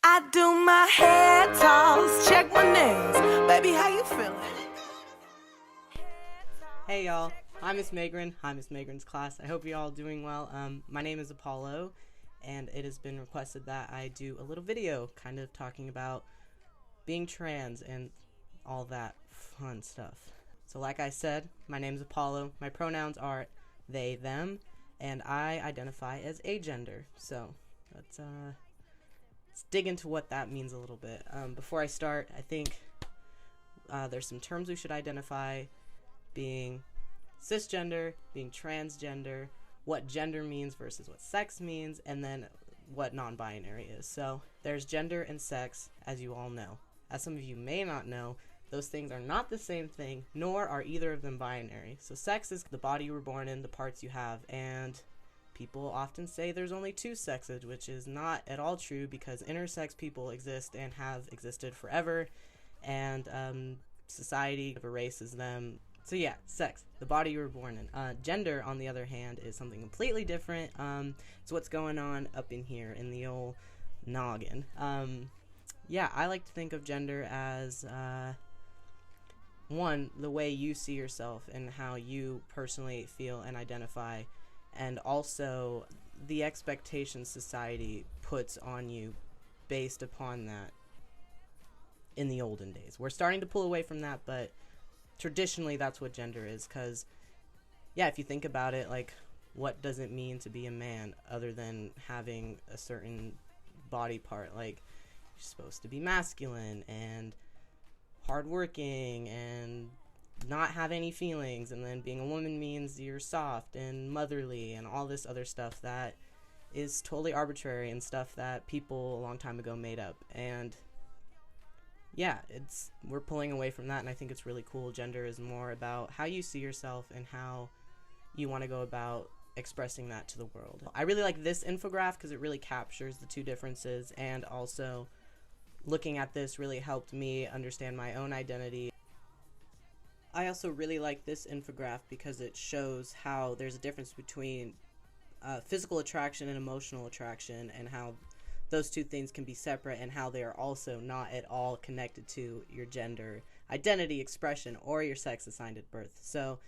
I do my hair toss, check my nails. Baby, how you feeling? Hey y'all, hi Miss Magrin. Hi Miss Magrin's class. I hope you're all doing well. My name is Apollo, and it has been requested that I do a little video kind of talking about being trans and all that fun stuff. So like I said, my name is Apollo. My pronouns are they, them, and I identify as agender. So let's dig into what that means a little bit. Before I start, I think there's some terms we should identify, being cisgender, being transgender, what gender means versus what sex means, and then what non-binary is. So there's gender and sex, as you all know. As some of you may not know, those things are not the same thing, nor are either of them binary. So sex is the body you were born in, the parts you have, and people often say there's only two sexes, which is not at all true because intersex people exist and have existed forever, and society erases them. So yeah, sex, the body you were born in. Gender, on the other hand, is something completely different. It's what's going on up in here in the old noggin. Yeah, I like to think of gender as one, the way you see yourself and how you personally feel and identify, and also the expectations society puts on you based upon that in the olden days. We're starting to pull away from that, but traditionally that's what gender is, because yeah, if you think about it, like, what does it mean to be a man other than having a certain body part? Like, you're supposed to be masculine and hardworking and not have any feelings, and then being a woman means you're soft and motherly and all this other stuff that is totally arbitrary and stuff that people a long time ago made up. And yeah, we're pulling away from that, and I think it's really cool. Gender is more about how you see yourself and how you want to go about expressing that to the world. I really like this infographic because it really captures the two differences, and also looking at this really helped me understand my own identity. I also really like this infographic because it shows how there's a difference between physical attraction and emotional attraction, and how those two things can be separate, and how they are also not at all connected to your gender identity, expression, or your sex assigned at birth. So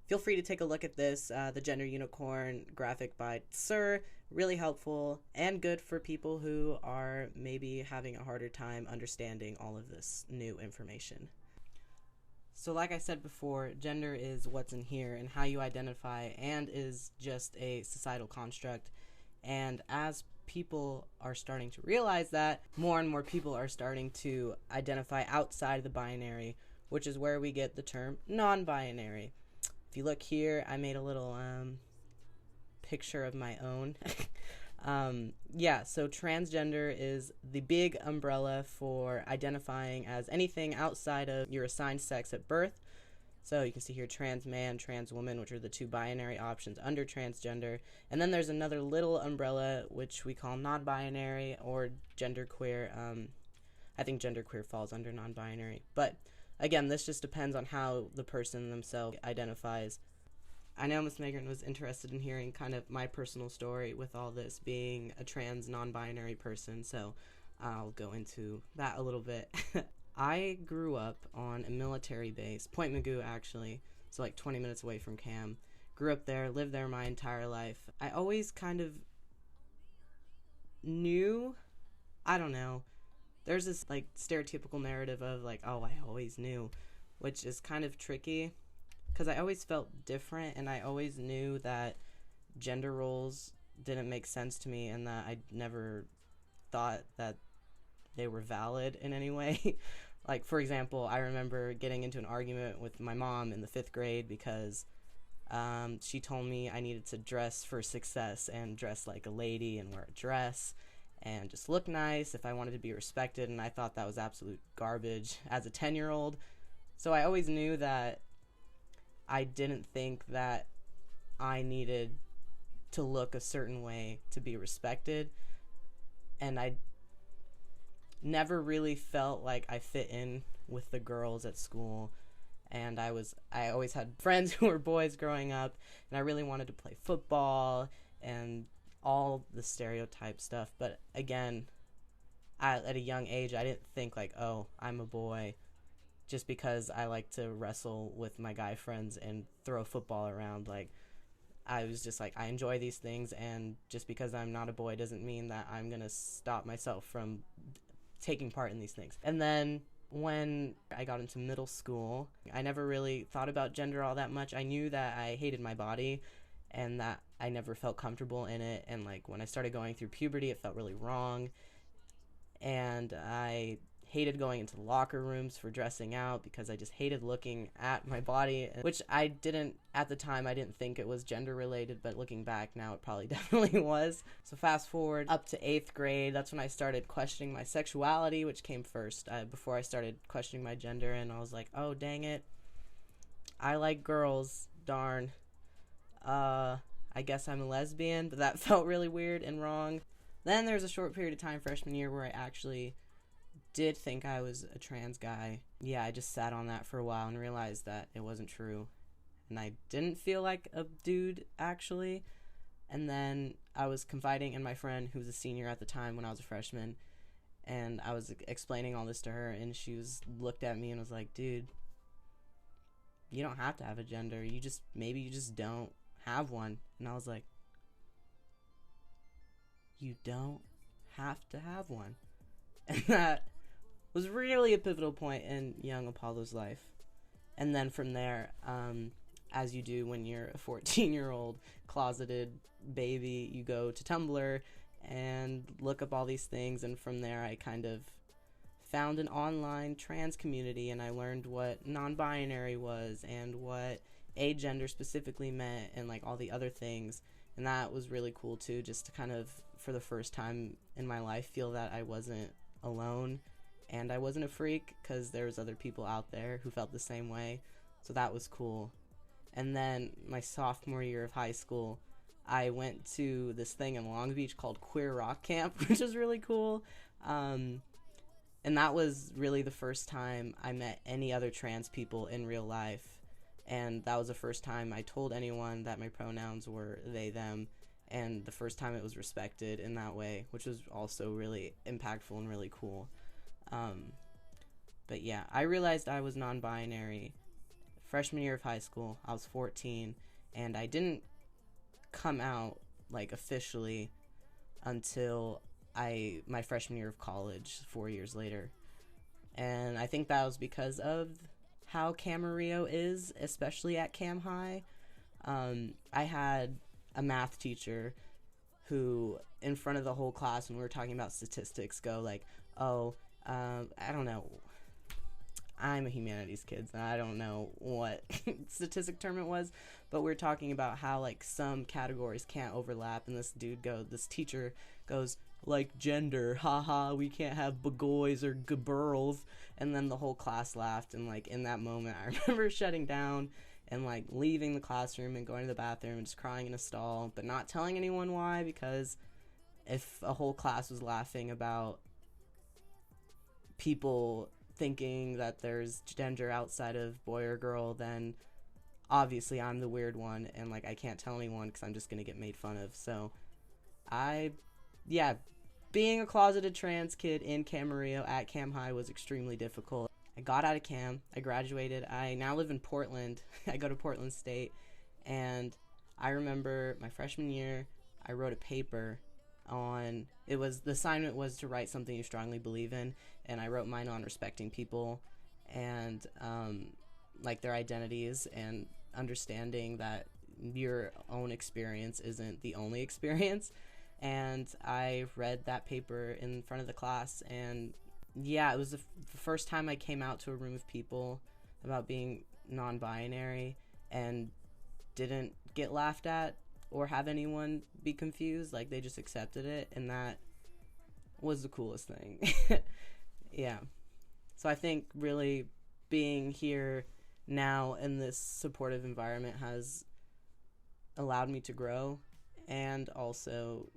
feel free to take a look at this, the Gender Unicorn graphic by Sir. Really helpful and good for people who are maybe having a harder time understanding all of this new information. So like I said before, gender is what's in here and how you identify, and is just a societal construct. And as people are starting to realize that, more and more people are starting to identify outside the binary, which is where we get the term non-binary. If you look here, I made a little picture of my own. Yeah, so transgender is the big umbrella for identifying as anything outside of your assigned sex at birth. So you can see here trans man, trans woman, which are the two binary options under transgender. And then there's another little umbrella, which we call non-binary or genderqueer. I think genderqueer falls under non-binary. But again, this just depends on how the person themselves identifies. I know Ms. Megan was interested in hearing kind of my personal story with all this, being a trans non-binary person, so I'll go into that a little bit. I grew up on a military base, Point Mugu actually, so like 20 minutes away from Cam. Grew up there, lived there my entire life. I always kind of knew, I don't know, there's this like stereotypical narrative of like, oh, I always knew, which is kind of tricky, because I always felt different, and I always knew that gender roles didn't make sense to me, and that I never thought that they were valid in any way. Like, for example, I remember getting into an argument with my mom in the 5th grade because she told me I needed to dress for success and dress like a lady and wear a dress and just look nice if I wanted to be respected, and I thought that was absolute garbage as a 10-year-old. So I always knew that I didn't think that I needed to look a certain way to be respected, and I never really felt like I fit in with the girls at school. And I always had friends who were boys growing up, and I really wanted to play football and all the stereotype stuff. But again, at a young age, I didn't think like, oh, I'm a boy just because I like to wrestle with my guy friends and throw a football around. Like, I was just like, I enjoy these things, and just because I'm not a boy doesn't mean that I'm going to stop myself from taking part in these things. And then when I got into middle school, I never really thought about gender all that much. I knew that I hated my body and that I never felt comfortable in it. And like when I started going through puberty, it felt really wrong. And I hated going into locker rooms for dressing out because I just hated looking at my body, which I didn't, at the time, I didn't think it was gender related, but looking back now, it probably definitely was. So fast forward up to 8th grade, that's when I started questioning my sexuality, which came first, before I started questioning my gender, and I was like, oh, dang it, I like girls, darn. I guess I'm a lesbian, but that felt really weird and wrong. Then there was a short period of time freshman year where I actually did think I was a trans guy. Yeah, I just sat on that for a while and realized that it wasn't true. And I didn't feel like a dude, actually. And then I was confiding in my friend, who was a senior at the time when I was a freshman, and I was explaining all this to her, and she looked at me and was like, dude, you don't have to have a gender. Maybe you just don't have one. And I was like, you don't have to have one. And that was really a pivotal point in young Apollo's life. And then from there, as you do when you're a 14-year-old closeted baby, you go to Tumblr and look up all these things, and from there I kind of found an online trans community, and I learned what non-binary was and what agender specifically meant and like all the other things. And that was really cool too, just to kind of, for the first time in my life, feel that I wasn't alone and I wasn't a freak, because there was other people out there who felt the same way. So that was cool. And then my sophomore year of high school, I went to this thing in Long Beach called Queer Rock Camp, which is really cool. And that was really the first time I met any other trans people in real life. And that was the first time I told anyone that my pronouns were they, them, and the first time it was respected in that way, which was also really impactful and really cool. But yeah, I realized I was non-binary freshman year of high school. I was 14, and I didn't come out like officially until my freshman year of college, 4 years later. And I think that was because of how Camarillo is, especially at Cam High. I had a math teacher who, in front of the whole class, when we were talking about statistics, go like, oh, I don't know, I'm a humanities kid, and I don't know what statistic term it was, but we're talking about how like some categories can't overlap, and this teacher goes, like gender, haha, we can't have boys or girls. And then the whole class laughed, and like in that moment I remember shutting down and like leaving the classroom and going to the bathroom and just crying in a stall, but not telling anyone why, because if a whole class was laughing about people thinking that there's gender outside of boy or girl, then obviously I'm the weird one, and like I can't tell anyone because I'm just gonna get made fun of. So being a closeted trans kid in Camarillo at Cam High was extremely difficult. I got out of Cam, I graduated, I now live in Portland. I go to Portland State, and I remember my freshman year, I wrote a paper on, the assignment was to write something you strongly believe in, and I wrote mine on respecting people and like their identities and understanding that your own experience isn't the only experience. And I read that paper in front of the class, and yeah, it was the first time I came out to a room of people about being non-binary and didn't get laughed at or have anyone be confused. Like, they just accepted it, and that was the coolest thing. Yeah. So I think really being here now in this supportive environment has allowed me to grow and also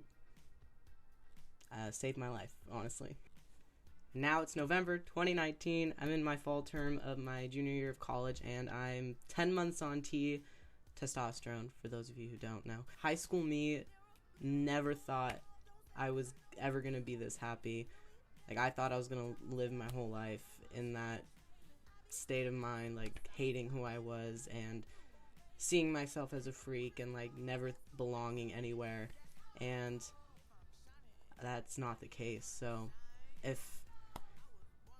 saved my life, honestly. Now it's November 2019. I'm in my fall term of my junior year of college, and I'm 10 months on T, testosterone, for those of you who don't know. High school me never thought I was ever going to be this happy. Like, I thought I was gonna live my whole life in that state of mind, like, hating who I was and seeing myself as a freak and, like, never belonging anywhere. And that's not the case. So if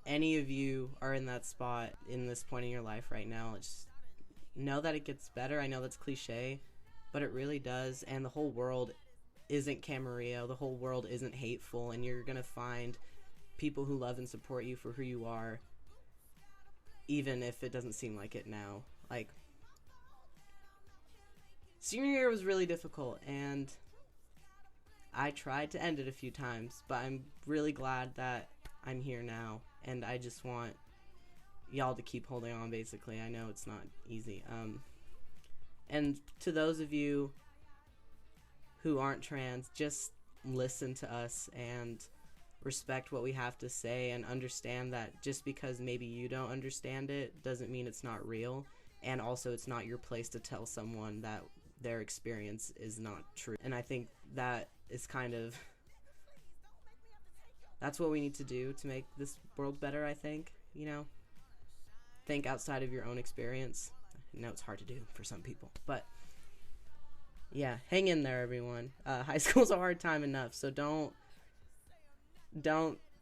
any of you are in that spot in this point in your life right now, just know that it gets better. I know that's cliche, but it really does. And the whole world isn't Camarillo. The whole world isn't hateful, and you're gonna find people who love and support you for who you are, even if it doesn't seem like it now. Like, senior year was really difficult, and I tried to end it a few times, but I'm really glad that I'm here now, and I just want y'all to keep holding on, basically. I know it's not easy. And to those of you who aren't trans, just listen to us and respect what we have to say, and understand that just because maybe you don't understand it doesn't mean it's not real. And also, it's not your place to tell someone that their experience is not true. And I think that is kind of, that's what we need to do to make this world better, I think. You know, think outside of your own experience. I know it's hard to do for some people, but yeah, hang in there, everyone. High school's a hard time enough, so don't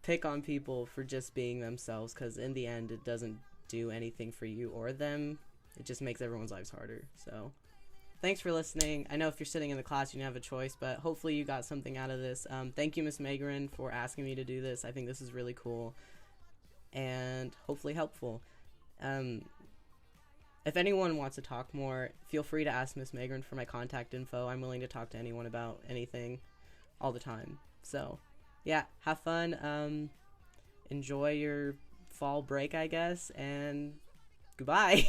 pick on people for just being themselves, because in the end, it doesn't do anything for you or them. It just makes everyone's lives harder. So thanks for listening. I know if you're sitting in the class, you don't have a choice, but hopefully you got something out of this. Thank you, Miss Megrin, for asking me to do this. I think this is really cool and hopefully helpful. If anyone wants to talk more, feel free to ask Miss Megrin for my contact info. I'm willing to talk to anyone about anything all the time. So yeah, have fun. Enjoy your fall break, I guess, and goodbye.